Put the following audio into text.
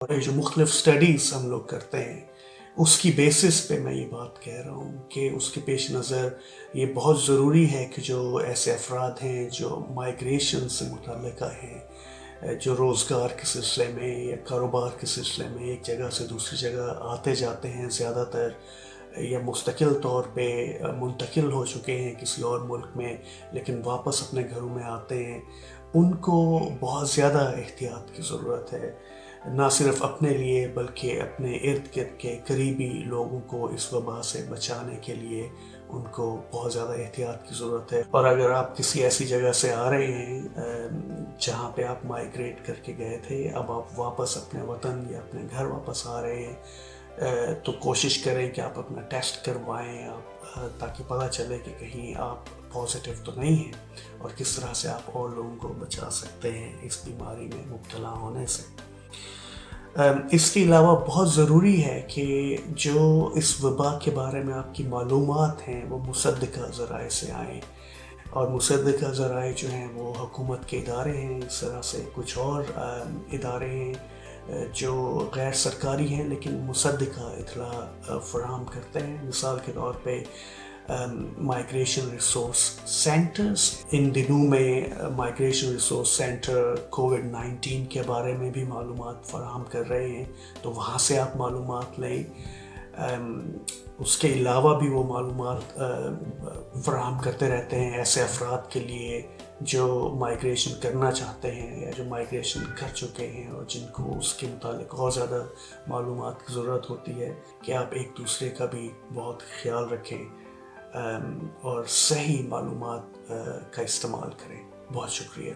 اور جو مختلف سٹڈیز ہم لوگ کرتے ہیں اس کی بیسس پہ میں یہ بات کہہ رہا ہوں کہ اس کے پیش نظر یہ بہت ضروری ہے کہ جو ایسے افراد ہیں جو مائیگریشن سے متعلقہ ہیں، جو روزگار کے سلسلے میں یا کاروبار کے سلسلے میں ایک جگہ سے دوسری جگہ آتے جاتے ہیں، زیادہ تر یا مستقل طور پہ منتقل ہو چکے ہیں کسی اور ملک میں لیکن واپس اپنے گھروں میں آتے ہیں، ان کو بہت زیادہ احتیاط کی ضرورت ہے، نہ صرف اپنے لیے بلکہ اپنے ارد گرد کے قریبی لوگوں کو اس وبا سے بچانے کے لیے ان کو بہت زیادہ احتیاط کی ضرورت ہے۔ اور اگر آپ کسی ایسی جگہ سے آ رہے ہیں جہاں پہ آپ مائیگریٹ کر کے گئے تھے، اب آپ واپس اپنے وطن یا اپنے گھر واپس آ رہے ہیں، تو کوشش کریں کہ آپ اپنا ٹیسٹ کروائیں تاکہ پتہ چلے کہ کہیں آپ پازیٹیو تو نہیں ہیں اور کس طرح سے آپ اور لوگوں کو بچا سکتے ہیں اس بیماری میں مبتلا ہونے سے۔ اس کے علاوہ بہت ضروری ہے کہ جو اس وبا کے بارے میں آپ کی معلومات ہیں وہ مصدقہ ذرائع سے آئیں، اور مصدقہ ذرائع جو ہیں وہ حکومت کے ادارے ہیں، اس طرح سے کچھ اور ادارے ہیں جو غیر سرکاری ہیں لیکن مصدقہ اطلاع فراہم کرتے ہیں۔ مثال کے طور پہ مائیگریشن ریسورس سینٹرز، ان دنوں میں مائیگریشن ریسورس سینٹر کووڈ-19 کے بارے میں بھی معلومات فراہم کر رہے ہیں، تو وہاں سے آپ معلومات لیں۔ اس کے علاوہ بھی وہ معلومات فراہم کرتے رہتے ہیں ایسے افراد کے لیے جو مائیگریشن کرنا چاہتے ہیں یا جو مائیگریشن کر چکے ہیں اور جن کو اس کے متعلق اور زیادہ معلومات کی ضرورت ہوتی ہے کہ آپ ایک دوسرے کا بھی بہت خیال رکھیں اور صحیح معلومات کا استعمال کریں۔ بہت شکریہ۔